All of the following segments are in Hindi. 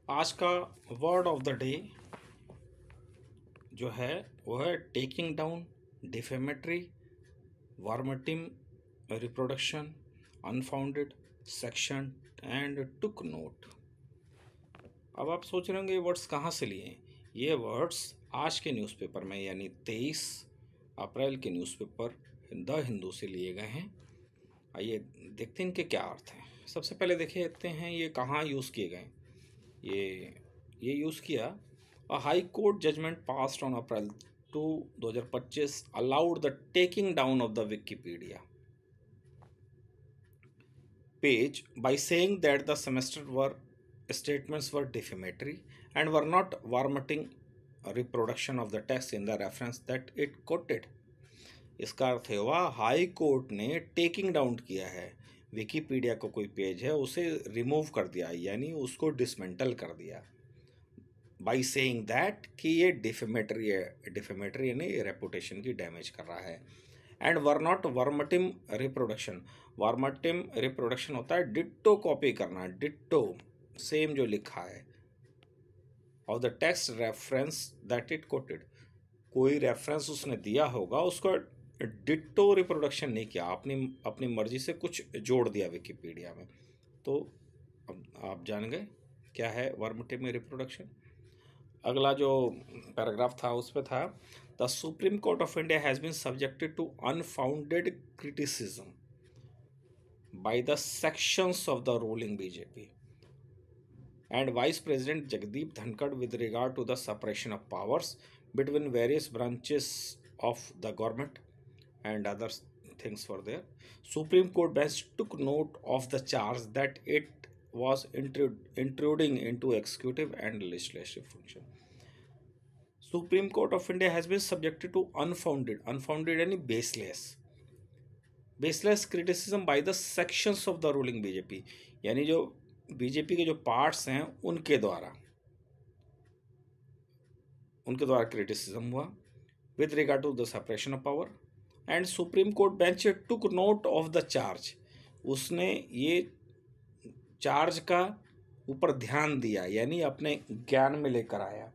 आज का वर्ड ऑफ द डे जो है वो है taking down, defamatory, verbatim, reproduction, unfounded, section and took note. अब आप सोच रहे होंगे ये वर्ड्स कहाँ से लिए हैं। ये वर्ड्स आज के न्यूज़पेपर में यानी 23 अप्रैल के न्यूज़पेपर द हिंदू से लिए गए हैं। आइए देखते हैं इनके क्या अर्थ हैं। सबसे पहले देखते हैं ये कहाँ यूज़ किए गए। ये यूज़ किया, a high court judgment passed on April 2 2025 allowed the taking down of the Wikipedia page by saying that the semester were statements were defamatory and were not warranting reproduction of the text in the reference that it quoted। इसका अर्थ हुआ हाई कोर्ट ने टेकिंग डाउन किया है, विकीपीडिया का कोई पेज है उसे रिमूव कर दिया यानी उसको डिसमेंटल कर दिया बाई सेइंग दैट कि ये डिफेमेटरी है। डिफेमेटरी यानी रेपुटेशन की डैमेज कर रहा है। And were not verbatim reproduction. Verbatim reproduction होता है डिट्टो कॉपी करना, डिट्टो सेम जो लिखा है of the text reference that it quoted. कोई रेफरेंस उसने दिया होगा उसको डिट्टो रिप्रोडक्शन नहीं किया, अपनी मर्जी से कुछ जोड़ दिया विकिपीडिया में। तो अब आप जान गए क्या है वर्मटिम रिप्रोडक्शन। अगला जो पैराग्राफ था उस पर था, the Supreme Court of India has been subjected to unfounded criticism by the sections of the ruling BJP and Vice President Jagdeep Dhankad with regard to the separation of powers between various branches of the government and other things were there. Supreme Court bench took note of the charge that it was intruding into executive and legislative function. Supreme Court of India has been subjected to unfounded यानी baseless criticism by the sections of the ruling BJP, यानी जो बीजेपी के जो पार्ट्स हैं उनके द्वारा क्रिटिसिज्म हुआ with regard to the separation of power. And Supreme Court bench took note of the charge, उसने ये चार्ज का ऊपर ध्यान दिया यानी अपने ज्ञान में लेकर आया,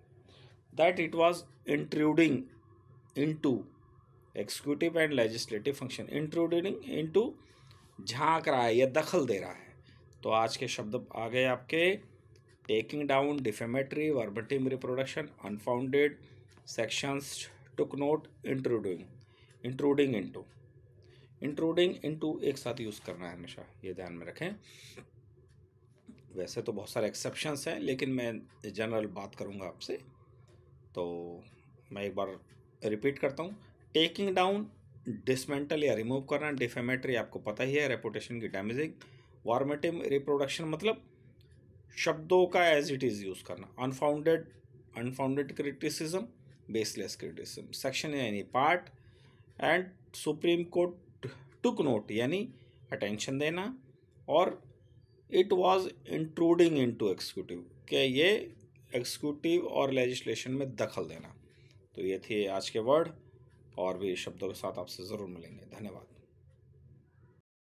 that it was intruding into executive and legislative function. Intruding into झांक रहा है या दखल दे रहा है। तो आज के शब्द आ गए आपके, taking down, defamatory, verbatim reproduction, unfounded, sections, took note, intruding into एक साथ यूज़ करना है हमेशा, ये ध्यान में रखें। वैसे तो बहुत सारे एक्सेप्शंस हैं लेकिन मैं जनरल बात करूंगा आपसे, तो मैं एक बार रिपीट करता हूँ। टेकिंग डाउन डिसमेंटल या रिमूव करना, डिफेमेटरी आपको पता ही है रेपुटेशन की डैमेजिंग, वर्मेटिम रिप्रोडक्शन मतलब शब्दों का एज इट इज़ यूज़ करना, unfounded criticism, baseless criticism, section यानी part, and Supreme Court took note यानी अटेंशन देना, और it was intruding into executive कि ये एग्जीक्यूटिव और लेजिस्लेशन में दखल देना। तो ये थे आज के वर्ड, और भी शब्दों के साथ आपसे ज़रूर मिलेंगे। धन्यवाद।